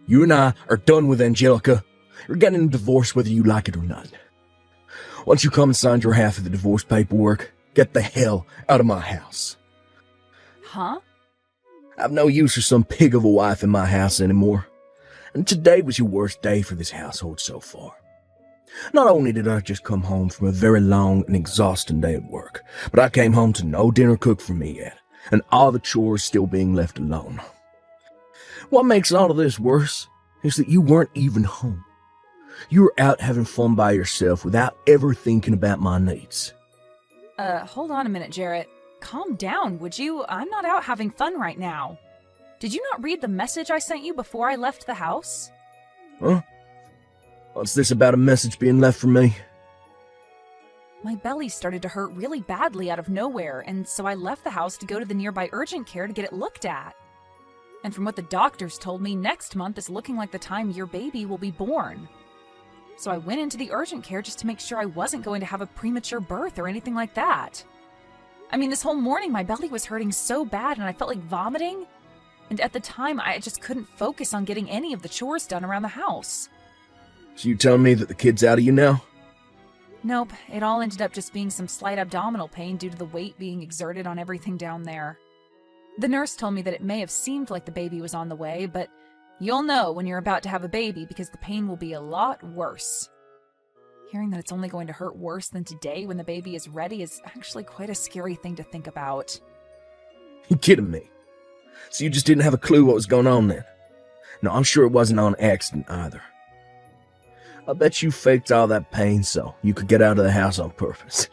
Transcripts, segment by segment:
You and I are done with Angelica. You're getting a divorce whether you like it or not. Once you come and sign your half of the divorce paperwork, get the hell out of my house. Huh? I've no use for some pig of a wife in my house anymore. And today was your worst day for this household so far. Not only did I just come home from a very long and exhausting day at work, but I came home to no dinner cooked for me yet, and all the chores still being left alone. What makes all of this worse is that you weren't even home. You were out having fun by yourself without ever thinking about my needs. Hold on a minute, Jarrett. Calm down, would you? I'm not out having fun right now. Did you not read the message I sent you before I left the house? Huh? What's this about a message being left for me? My belly started to hurt really badly out of nowhere, and so I left the house to go to the nearby urgent care to get it looked at. And from what the doctors told me, next month is looking like the time your baby will be born. So I went into the urgent care just to make sure I wasn't going to have a premature birth or anything like that. I mean, this whole morning my belly was hurting so bad and I felt like vomiting. And at the time, I just couldn't focus on getting any of the chores done around the house. So you telling me that the kid's out of you now? Nope, it all ended up just being some slight abdominal pain due to the weight being exerted on everything down there. The nurse told me that it may have seemed like the baby was on the way, but you'll know when you're about to have a baby because the pain will be a lot worse. Hearing that it's only going to hurt worse than today when the baby is ready is actually quite a scary thing to think about. You kidding me? So you just didn't have a clue what was going on then? No, I'm sure it wasn't on accident either. I bet you faked all that pain so you could get out of the house on purpose.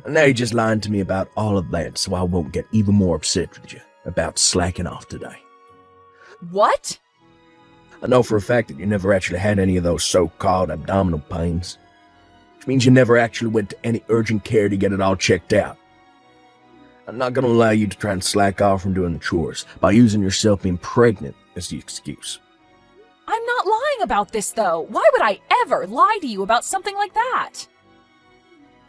And now you're just lying to me about all of that so I won't get even more upset with you about slacking off today. What? I know for a fact that you never actually had any of those so-called abdominal pains. Which means you never actually went to any urgent care to get it all checked out. I'm not going to allow you to try and slack off from doing the chores by using yourself being pregnant as the excuse. I'm not lying about this, though. Why would I ever lie to you about something like that?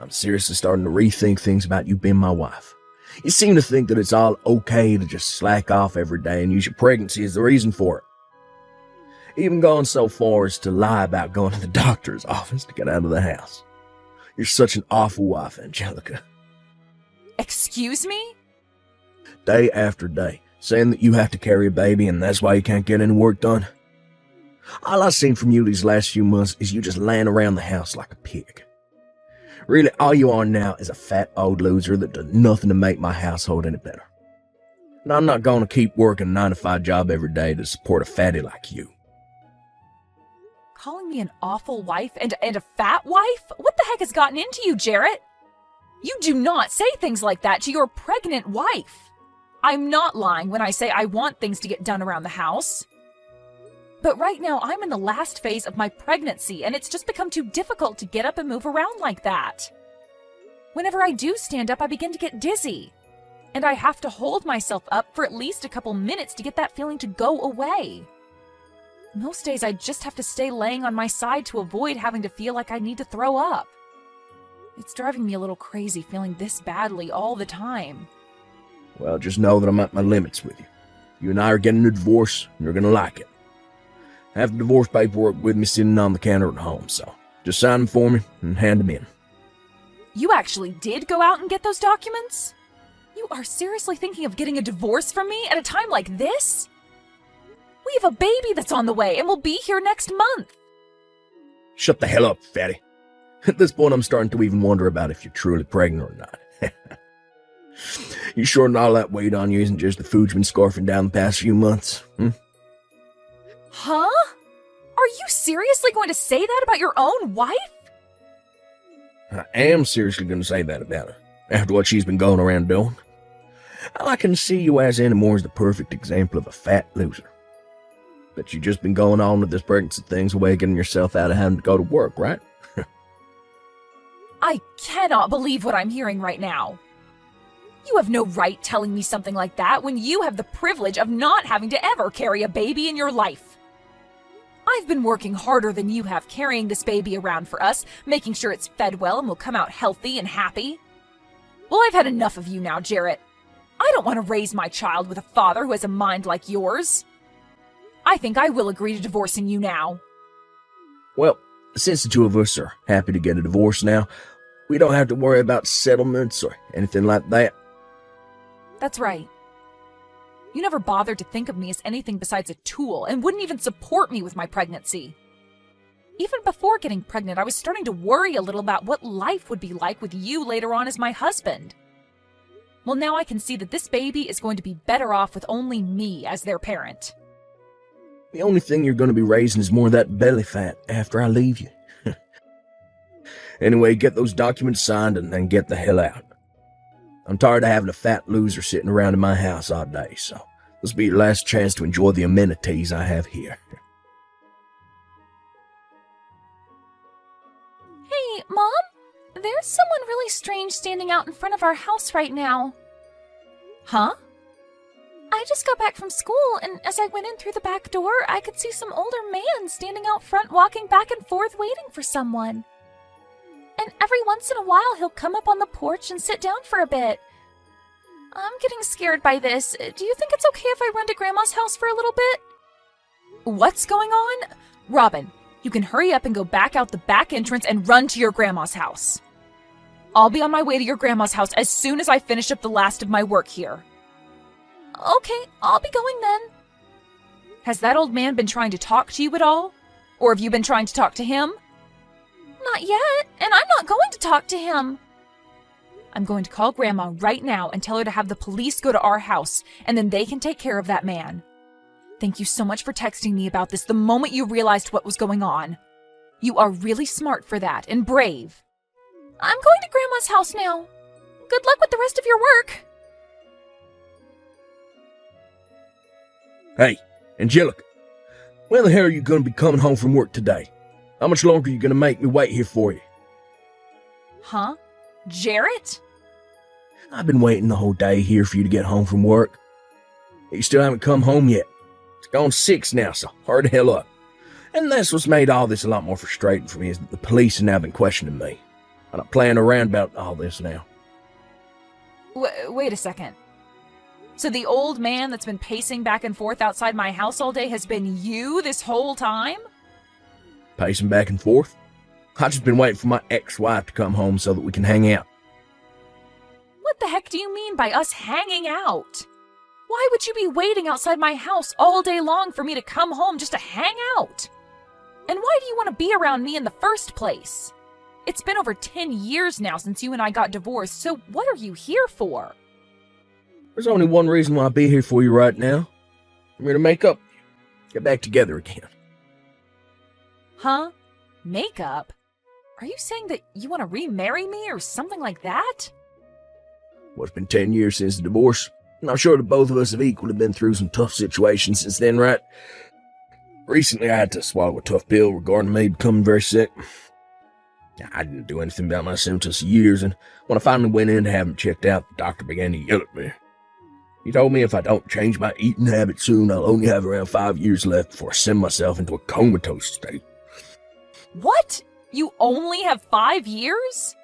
I'm seriously starting to rethink things about you being my wife. You seem to think that it's all okay to just slack off every day and use your pregnancy as the reason for it. Even going so far as to lie about going to the doctor's office to get out of the house. You're such an awful wife, Angelica. Excuse me? Day after day, saying that you have to carry a baby and that's why you can't get any work done. All I've seen from you these last few months is you just laying around the house like a pig. Really, all you are now is a fat old loser that does nothing to make my household any better. And I'm not going to keep working a 9-to-5 job every day to support a fatty like you. Calling me an awful wife and a fat wife? What the heck has gotten into you, Jarrett? You do not say things like that to your pregnant wife. I'm not lying when I say I want things to get done around the house. But right now, I'm in the last phase of my pregnancy, and it's just become too difficult to get up and move around like that. Whenever I do stand up, I begin to get dizzy. And I have to hold myself up for at least a couple minutes to get that feeling to go away. Most days, I just have to stay laying on my side to avoid having to feel like I need to throw up. It's driving me a little crazy feeling this badly all the time. Well, just know that I'm at my limits with you. You and I are getting a divorce, and you're going to like it. I have the divorce paperwork with me sitting on the counter at home, so just sign them for me and hand them in. You actually did go out and get those documents? You are seriously thinking of getting a divorce from me at a time like this? We have a baby that's on the way and will be here next month. Shut the hell up, fatty. At this point, I'm starting to even wonder about if you're truly pregnant or not. You sure that all that weight on you isn't just the food you've been scarfing down the past few months? Huh? Are you seriously going to say that about your own wife? I am seriously going to say that about her, after what she's been going around doing. All I can see you as anymore is the perfect example of a fat loser. But you've just been going on with this pregnancy thing's way of getting yourself out of having to go to work, right? I cannot believe what I'm hearing right now. You have no right telling me something like that when you have the privilege of not having to ever carry a baby in your life. I've been working harder than you have carrying this baby around for us, making sure it's fed well and will come out healthy and happy. Well, I've had enough of you now, Jarrett. I don't want to raise my child with a father who has a mind like yours. I think I will agree to divorcing you now. Well, since the two of us are happy to get a divorce now, we don't have to worry about settlements or anything like that. That's right. You never bothered to think of me as anything besides a tool and wouldn't even support me with my pregnancy. Even before getting pregnant, I was starting to worry a little about what life would be like with you later on as my husband. Well, now I can see that this baby is going to be better off with only me as their parent. The only thing you're going to be raising is more of that belly fat after I leave you. Anyway, get those documents signed and then get the hell out. I'm tired of having a fat loser sitting around in my house all day, so this will be your last chance to enjoy the amenities I have here. Hey, Mom? There's someone really strange standing out in front of our house right now. Huh? I just got back from school, and as I went in through the back door, I could see some older man standing out front walking back and forth waiting for someone. And every once in a while, he'll come up on the porch and sit down for a bit. I'm getting scared by this. Do you think it's okay if I run to Grandma's house for a little bit? What's going on? Robin, you can hurry up and go back out the back entrance and run to your Grandma's house. I'll be on my way to your Grandma's house as soon as I finish up the last of my work here. Okay, I'll be going then. Has that old man been trying to talk to you at all? Or have you been trying to talk to him? Not yet, and I'm not going to talk to him. I'm going to call Grandma right now and tell her to have the police go to our house, and then they can take care of that man. Thank you so much for texting me about this the moment you realized what was going on. You are really smart for that, and brave. I'm going to Grandma's house now. Good luck with the rest of your work. Hey, Angelica, when the hell are you going to be coming home from work today? How much longer are you going to make me wait here for you? Huh? Jarrett? I've been waiting the whole day here for you to get home from work. You still haven't come home yet. It's gone 6 now, so hurry the hell up. And that's what's made all this a lot more frustrating for me, is that the police have now been questioning me. I'm not playing around about all this now. Wait a second. So the old man that's been pacing back and forth outside my house all day has been you this whole time? Pacing back and forth? I've just been waiting for my ex-wife to come home so that we can hang out. What the heck do you mean by us hanging out? Why would you be waiting outside my house all day long for me to come home just to hang out? And why do you want to be around me in the first place? It's been over 10 years now since you and I got divorced, so what are you here for? There's only one reason why I'll be here for you right now. I'm here to make up, get back together again. Huh? Makeup? Are you saying that you want to remarry me or something like that? Well, it's been 10 years since the divorce, and I'm sure that both of us have equally been through some tough situations since then, right? Recently, I had to swallow a tough pill regarding me becoming very sick. I didn't do anything about my symptoms for years, and when I finally went in to have them checked out, the doctor began to yell at me. He told me if I don't change my eating habits soon, I'll only have around 5 years left before I send myself into a comatose state. What? You only have 5 years?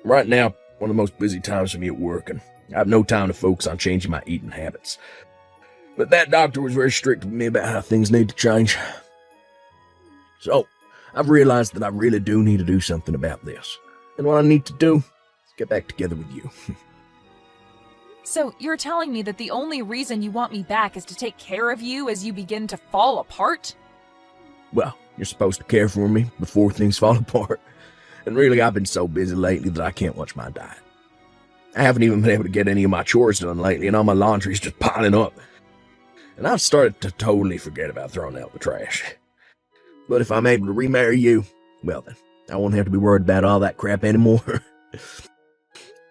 Right now, one of the most busy times for me at work, and I have no time to focus on changing my eating habits. But that doctor was very strict with me about how things need to change. So, I've realized that I really do need to do something about this. And what I need to do is get back together with you. So you're telling me that the only reason you want me back is to take care of you as you begin to fall apart? Well, you're supposed to care for me before things fall apart. And really, I've been so busy lately that I can't watch my diet. I haven't even been able to get any of my chores done lately, and all my laundry's just piling up. And I've started to totally forget about throwing out the trash. But if I'm able to remarry you, well then, I won't have to be worried about all that crap anymore.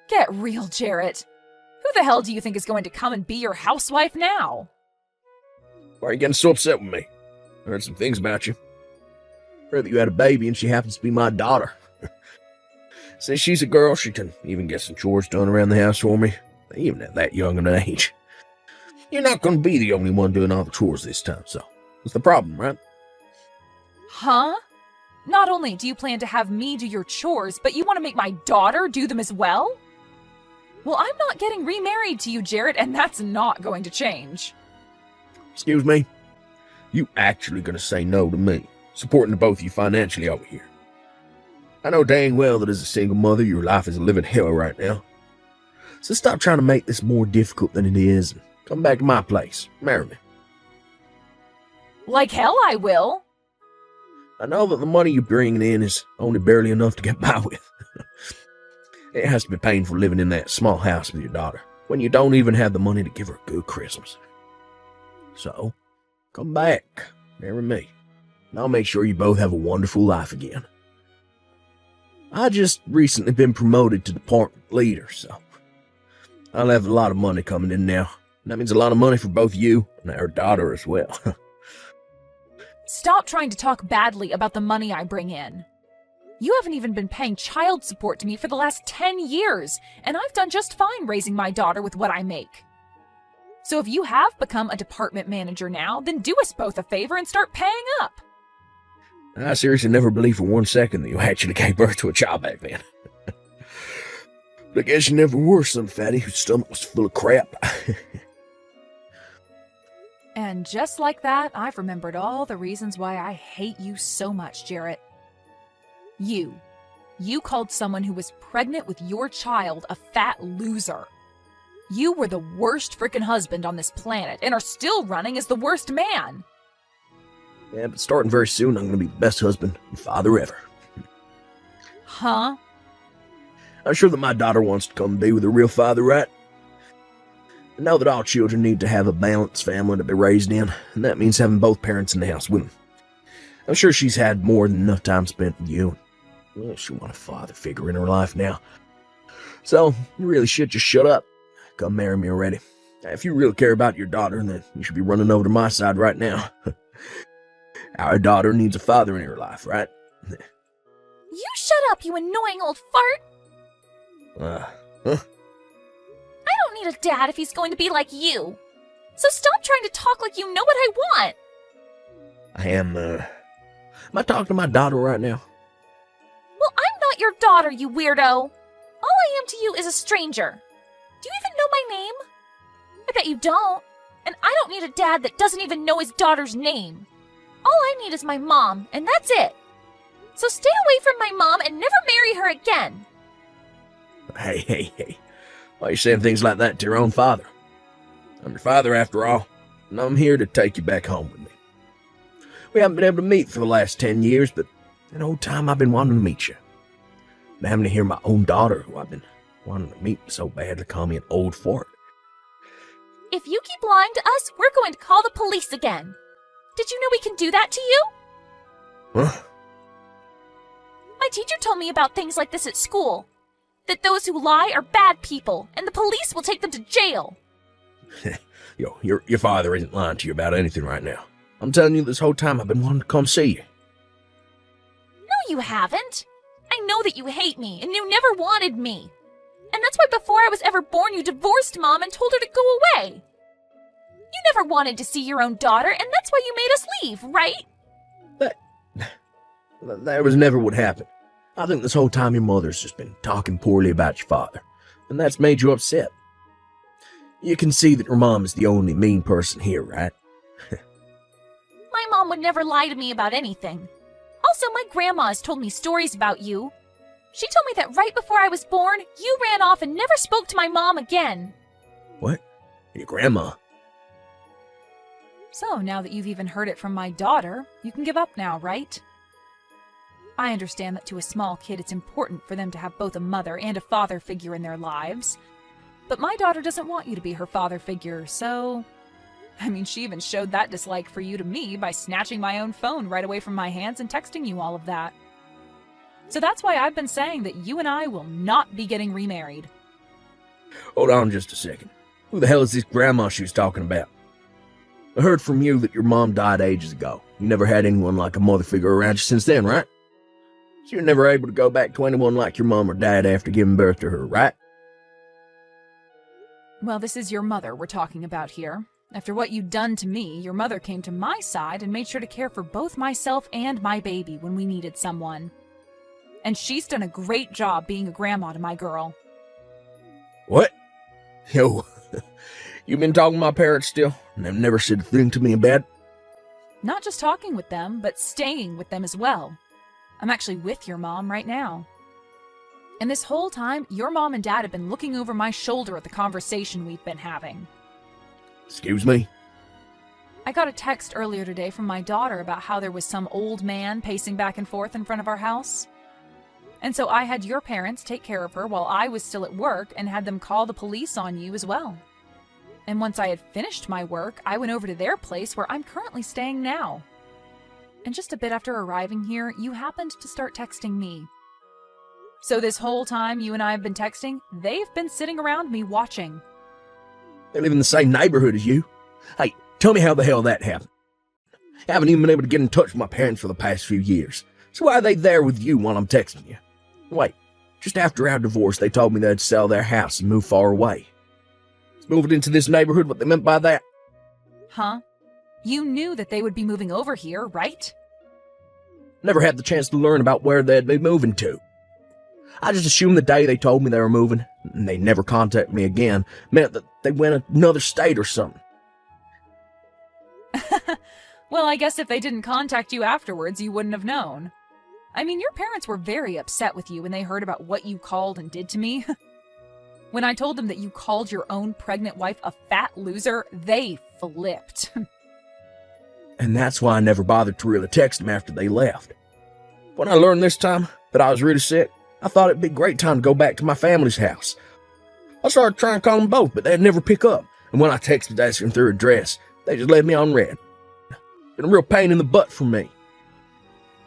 Get real, Jarrett. Who the hell do you think is going to come and be your housewife now? Why are you getting so upset with me? I heard some things about you. I heard that you had a baby and she happens to be my daughter. Since she's a girl, she can even get some chores done around the house for me, even at that young an age. You're not going to be the only one doing all the chores this time, so what's the problem, right? Huh? Not only do you plan to have me do your chores, but you want to make my daughter do them as well? Well, I'm not getting remarried to you, Jarrett, and that's not going to change. Excuse me? You actually gonna say no to me, supporting the both of you financially over here? I know dang well that as a single mother, your life is a living hell right now. So stop trying to make this more difficult than it is and come back to my place. Marry me. Like hell I will. I know that the money you're bringing in is only barely enough to get by with. It has to be painful living in that small house with your daughter when you don't even have the money to give her a good Christmas. So, come back, marry me, and I'll make sure you both have a wonderful life again. I just recently been promoted to department leader, so I'll have a lot of money coming in now. And that means a lot of money for both you and our daughter as well. Stop trying to talk badly about the money I bring in. You haven't even been paying child support to me for the last 10 years, and I've done just fine raising my daughter with what I make. So if you have become a department manager now, then do us both a favor and start paying up. I seriously never believed for 1 second that you actually gave birth to a child back then. But I guess you never were some fatty whose stomach was full of crap. And just like that, I've remembered all the reasons why I hate you so much, Jarrett. You called someone who was pregnant with your child a fat loser. You were the worst frickin' husband on this planet and are still running as the worst man. Yeah, but starting very soon, I'm going to be the best husband and father ever. Huh? I'm sure that my daughter wants to come and be with her real father, right? I know that all children need to have a balanced family to be raised in, and that means having both parents in the house with them. I'm sure she's had more than enough time spent with you. Well, she wants a father figure in her life now. So, you really should just shut up. Come marry me already. If you really care about your daughter, then you should be running over to my side right now. Our daughter needs a father in her life, right? You shut up, you annoying old fart! Huh? I don't need a dad if he's going to be like you. So stop trying to talk like you know what I want. Am I talking to my daughter right now? Well, I'm not your daughter, you weirdo. All I am to you is a stranger. Do you even know my name? I bet you don't. And I don't need a dad that doesn't even know his daughter's name. All I need is my mom, and that's it. So stay away from my mom and never marry her again. Hey. Why are you saying things like that to your own father? I'm your father after all, and I'm here to take you back home with me. We haven't been able to meet for the last 10 years, but in old time I've been wanting to meet you. And having to hear my own daughter, who I've been wanting to meet so bad to call me an old fart. If you keep lying to us, we're going to call the police again. Did you know we can do that to you? Huh? My teacher told me about things like this at school. That those who lie are bad people, and the police will take them to jail. Yo, your father isn't lying to you about anything right now. I'm telling you this whole time I've been wanting to come see you. No, you haven't. I know that you hate me, and you never wanted me. And that's why before I was ever born, you divorced Mom and told her to go away. You never wanted to see your own daughter, and that's why you made us leave, right? That was never what happened. I think this whole time your mother's just been talking poorly about your father, and that's made you upset. You can see that your mom is the only mean person here, right? My mom would never lie to me about anything. Also, my grandma has told me stories about you. She told me that right before I was born, you ran off and never spoke to my mom again. What? Your grandma? So, now that you've even heard it from my daughter, you can give up now, right? I understand that to a small kid it's important for them to have both a mother and a father figure in their lives. But my daughter doesn't want you to be her father figure, so... I mean, she even showed that dislike for you to me by snatching my own phone right away from my hands and texting you all of that. So that's why I've been saying that you and I will not be getting remarried. Hold on just a second. Who the hell is this grandma she was talking about? I heard from you that your mom died ages ago. You never had anyone like a mother figure around you since then, right? So you're never able to go back to anyone like your mom or dad after giving birth to her, right? Well, this is your mother we're talking about here. After what you'd done to me, your mother came to my side and made sure to care for both myself and my baby when we needed someone. And she's done a great job being a grandma to my girl. What? Yo, you been talking to my parents still? And they've never said a thing to me about it? Not just talking with them, but staying with them as well. I'm actually with your mom right now. And this whole time, your mom and dad have been looking over my shoulder at the conversation we've been having. Excuse me? I got a text earlier today from my daughter about how there was some old man pacing back and forth in front of our house. And so I had your parents take care of her while I was still at work and had them call the police on you as well. And once I had finished my work, I went over to their place where I'm currently staying now. And just a bit after arriving here, you happened to start texting me. So this whole time you and I have been texting, they've been sitting around me watching. They live in the same neighborhood as you. Hey, tell me how the hell that happened. I haven't even been able to get in touch with my parents for the past few years. So why are they there with you while I'm texting you? Wait, just after our divorce, they told me they'd sell their house and move far away. Is moving into this neighborhood what they meant by that? Huh? You knew that they would be moving over here, right? Never had the chance to learn about where they'd be moving to. I just assumed the day they told me they were moving, and they never contacted me again, meant that they went another state or something. Well, I guess if they didn't contact you afterwards, you wouldn't have known. I mean, your parents were very upset with you when they heard about what you called and did to me. When I told them that you called your own pregnant wife a fat loser, they flipped. And that's why I never bothered to really text them after they left. When I learned this time that I was really sick, I thought it'd be a great time to go back to my family's house. I started trying to call them both, but they'd never pick up. And when I texted asking their address, they just left me on red. Been a real pain in the butt for me.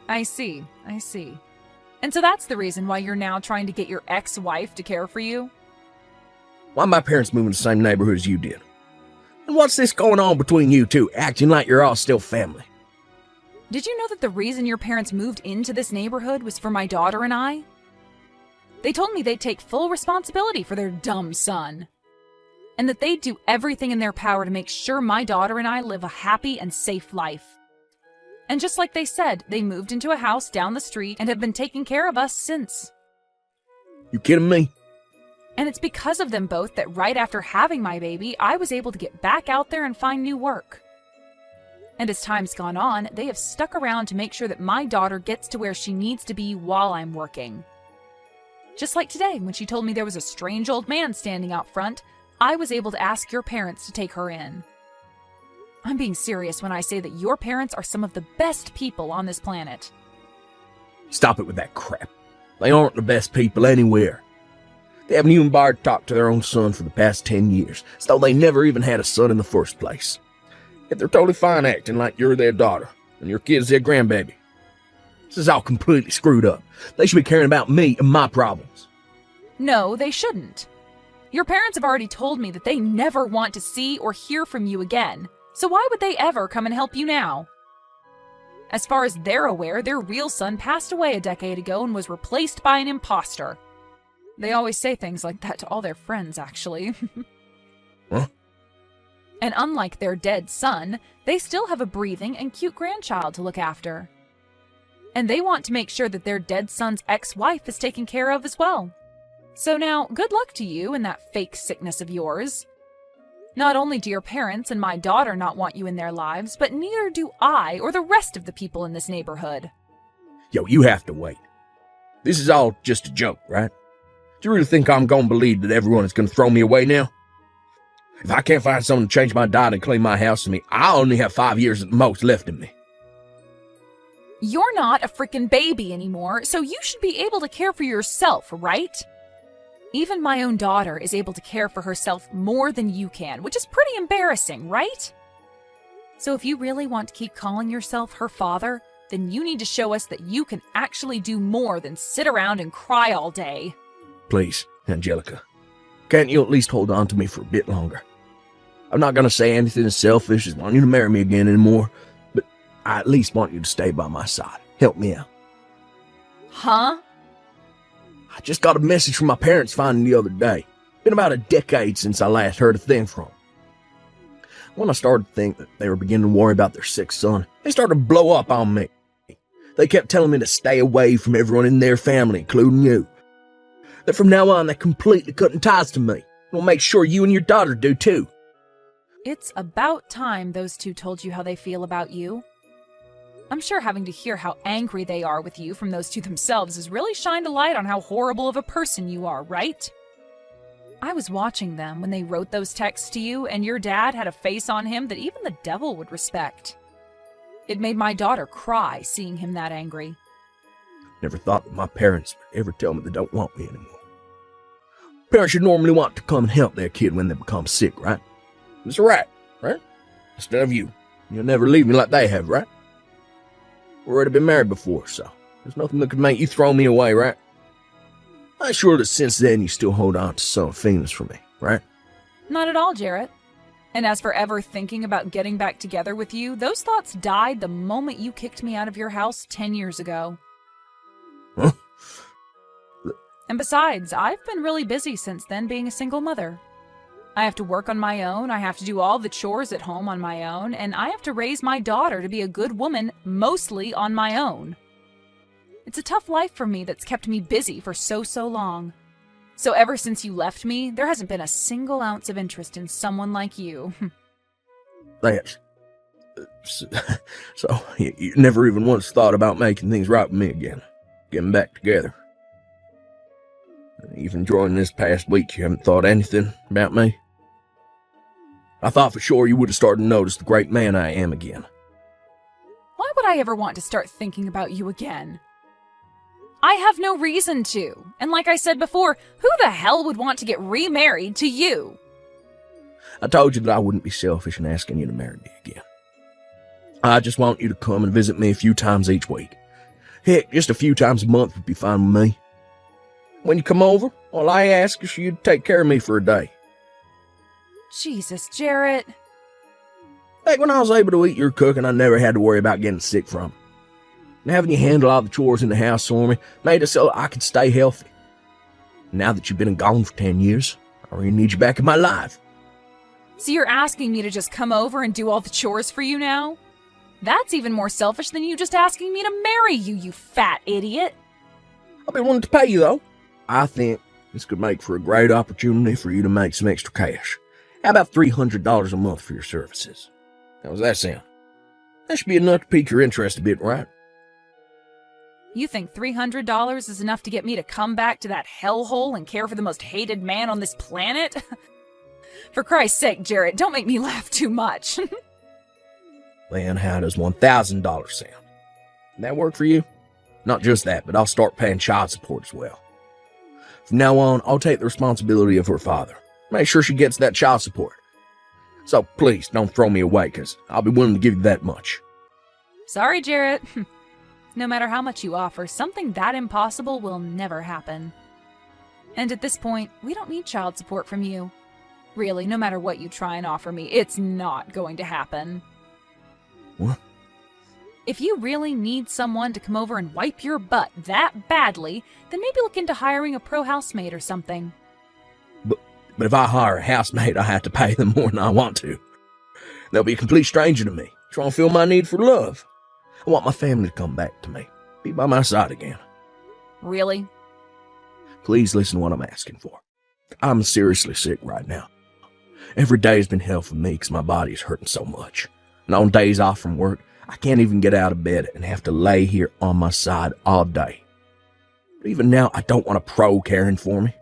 I see. And so that's the reason why you're now trying to get your ex-wife to care for you? Why my parents moving to the same neighborhood as you did? And what's this going on between you two, acting like you're all still family? Did you know that the reason your parents moved into this neighborhood was for my daughter and I? They told me they'd take full responsibility for their dumb son. And that they'd do everything in their power to make sure my daughter and I live a happy and safe life. And just like they said, they moved into a house down the street and have been taking care of us since. You kidding me? And it's because of them both that right after having my baby, I was able to get back out there and find new work. And as time's gone on, they have stuck around to make sure that my daughter gets to where she needs to be while I'm working. Just like today, when she told me there was a strange old man standing out front, I was able to ask your parents to take her in. I'm being serious when I say that your parents are some of the best people on this planet. Stop it with that crap. They aren't the best people anywhere. They haven't even bothered to talk to their own son for the past 10 years, as though they never even had a son in the first place. Yet they're totally fine acting like you're their daughter, and your kid's their grandbaby. This is all completely screwed up. They should be caring about me and my problems. No, they shouldn't. Your parents have already told me that they never want to see or hear from you again, so why would they ever come and help you now? As far as they're aware, their real son passed away a decade ago and was replaced by an imposter. They always say things like that to all their friends, actually. Huh? And unlike their dead son, they still have a breathing and cute grandchild to look after. And they want to make sure that their dead son's ex-wife is taken care of as well. So now, good luck to you and that fake sickness of yours. Not only do your parents and my daughter not want you in their lives, but neither do I or the rest of the people in this neighborhood. Yo, you have to wait. This is all just a joke, right? Do you really think I'm gonna believe that everyone is gonna throw me away now? If I can't find someone to change my diet and clean my house for me, I only have 5 years at the most left in me. You're not a freaking baby anymore, so you should be able to care for yourself, right? Even my own daughter is able to care for herself more than you can, which is pretty embarrassing, right? So if you really want to keep calling yourself her father, then you need to show us that you can actually do more than sit around and cry all day. Please, Angelica, can't you at least hold on to me for a bit longer? I'm not gonna say anything as selfish as wanting you to marry me again anymore, but I at least want you to stay by my side. Help me out. Huh? I just got a message from my parents finding the other day. Been about a decade since I last heard a thing from them. When I started to think that they were beginning to worry about their sick son, they started to blow up on me. They kept telling me to stay away from everyone in their family, including you. That from now on, they're completely cutting ties to me. We'll make sure you and your daughter do too. It's about time those two told you how they feel about you. I'm sure having to hear how angry they are with you from those two themselves has really shined a light on how horrible of a person you are, right? I was watching them when they wrote those texts to you, and your dad had a face on him that even the devil would respect. It made my daughter cry seeing him that angry. Never thought that my parents would ever tell me they don't want me anymore. Parents should normally want to come and help their kid when they become sick, right? It's right? Instead of you. You'll never leave me like they have, right? We've already been married before, so there's nothing that could make you throw me away, right? I'm sure that since then you still hold on to some feelings for me, right? Not at all, Jarrett. And as for ever thinking about getting back together with you, those thoughts died the moment you kicked me out of your house 10 years ago. Huh? And besides, I've been really busy since then being a single mother. I have to work on my own, I have to do all the chores at home on my own, and I have to raise my daughter to be a good woman mostly on my own. It's a tough life for me that's kept me busy for so long. So ever since you left me, there hasn't been a single ounce of interest in someone like you. That's... So, you never even once thought about making things right with me again. Getting back together. Even during this past week, you haven't thought anything about me? I thought for sure you would have started to notice the great man I am again. Why would I ever want to start thinking about you again? I have no reason to. And like I said before, who the hell would want to get remarried to you? I told you that I wouldn't be selfish in asking you to marry me again. I just want you to come and visit me a few times each week. Heck, just a few times a month would be fine with me. When you come over, all I ask is for you to take care of me for a day. Jesus, Jarrett. Back when I was able to eat your cooking, I never had to worry about getting sick from it. And having you handle all the chores in the house for me made it so I could stay healthy. Now that you've been gone for 10 years, I really need you back in my life. So you're asking me to just come over and do all the chores for you now? That's even more selfish than you just asking me to marry you, you fat idiot. I've been wanting to pay you, though. I think this could make for a great opportunity for you to make some extra cash. How about $300 a month for your services? How does that sound? That should be enough to pique your interest a bit, right? You think $300 is enough to get me to come back to that hellhole and care for the most hated man on this planet? For Christ's sake, Jarrett, don't make me laugh too much. Then how does $1,000 sound? That work for you? Not just that, but I'll start paying child support as well. From now on, I'll take the responsibility of her father. Make sure she gets that child support. So please, don't throw me away, because I'll be willing to give you that much. Sorry, Jarrett. No matter how much you offer, something that impossible will never happen. And at this point, we don't need child support from you. Really, no matter what you try and offer me, it's not going to happen. What? If you really need someone to come over and wipe your butt that badly, then maybe look into hiring a pro housemaid or something. But if I hire a housemaid, I have to pay them more than I want to. They'll be a complete stranger to me, trying to feel my need for love. I want my family to come back to me, be by my side again. Really? Please listen to what I'm asking for. I'm seriously sick right now. Every day has been hell for me because my body is hurting so much. And on days off from work, I can't even get out of bed and have to lay here on my side all day. But even now, I don't want a pro caring for me.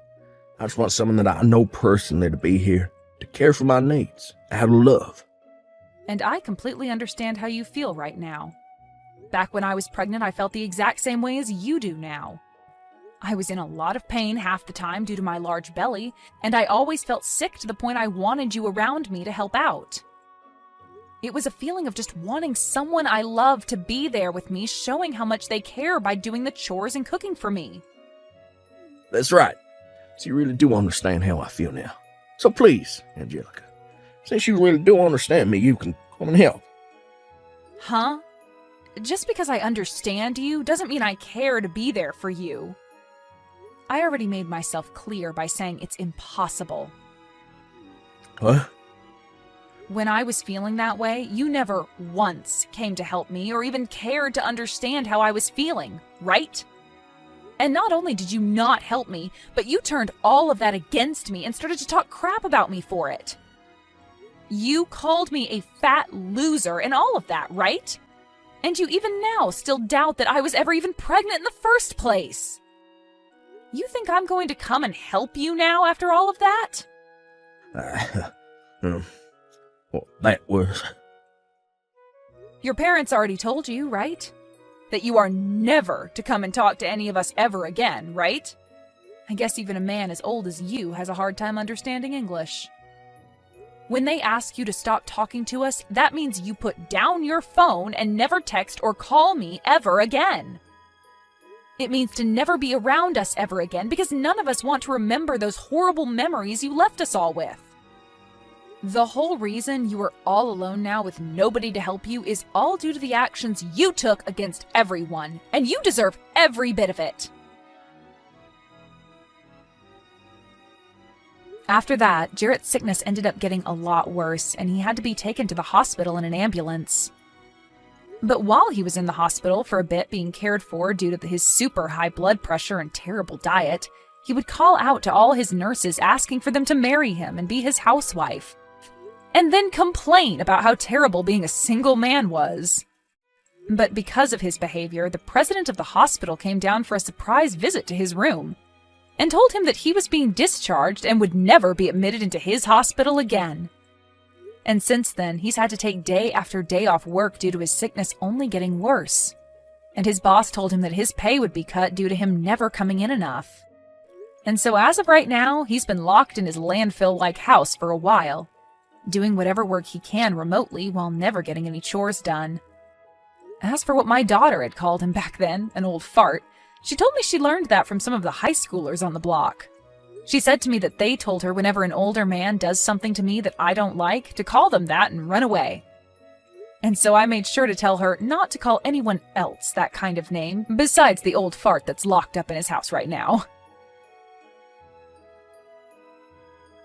I just want someone that I know personally to be here, to care for my needs, out of love. And I completely understand how you feel right now. Back when I was pregnant, I felt the exact same way as you do now. I was in a lot of pain half the time due to my large belly, and I always felt sick to the point I wanted you around me to help out. It was a feeling of just wanting someone I love to be there with me, showing how much they care by doing the chores and cooking for me. That's right. So you really do understand how I feel now. So please, Angelica, since you really do understand me, you can come and help. Huh? Just because I understand you doesn't mean I care to be there for you. I already made myself clear by saying it's impossible. What? When I was feeling that way, you never once came to help me or even cared to understand how I was feeling, right? And not only did you not help me, but you turned all of that against me and started to talk crap about me for it. You called me a fat loser and all of that, right? And you even now still doubt that I was ever even pregnant in the first place. You think I'm going to come and help you now after all of that? Well, that was... Your parents already told you, right? That you are never to come and talk to any of us ever again, right? I guess even a man as old as you has a hard time understanding English. When they ask you to stop talking to us, that means you put down your phone and never text or call me ever again. It means to never be around us ever again because none of us want to remember those horrible memories you left us all with. The whole reason you are all alone now with nobody to help you is all due to the actions you took against everyone, and you deserve every bit of it. After that, Jarrett's sickness ended up getting a lot worse, and he had to be taken to the hospital in an ambulance. But while he was in the hospital for a bit being cared for due to his super high blood pressure and terrible diet, he would call out to all his nurses asking for them to marry him and be his housewife, and then complain about how terrible being a single man was. But because of his behavior, the president of the hospital came down for a surprise visit to his room and told him that he was being discharged and would never be admitted into his hospital again. And since then, he's had to take day after day off work due to his sickness only getting worse. And his boss told him that his pay would be cut due to him never coming in enough. And so as of right now, he's been locked in his landfill-like house for a while, doing whatever work he can remotely while never getting any chores done. As for what my daughter had called him back then, an old fart, she told me she learned that from some of the high schoolers on the block. She said to me that they told her whenever an older man does something to me that I don't like, to call them that and run away. And so I made sure to tell her not to call anyone else that kind of name, besides the old fart that's locked up in his house right now.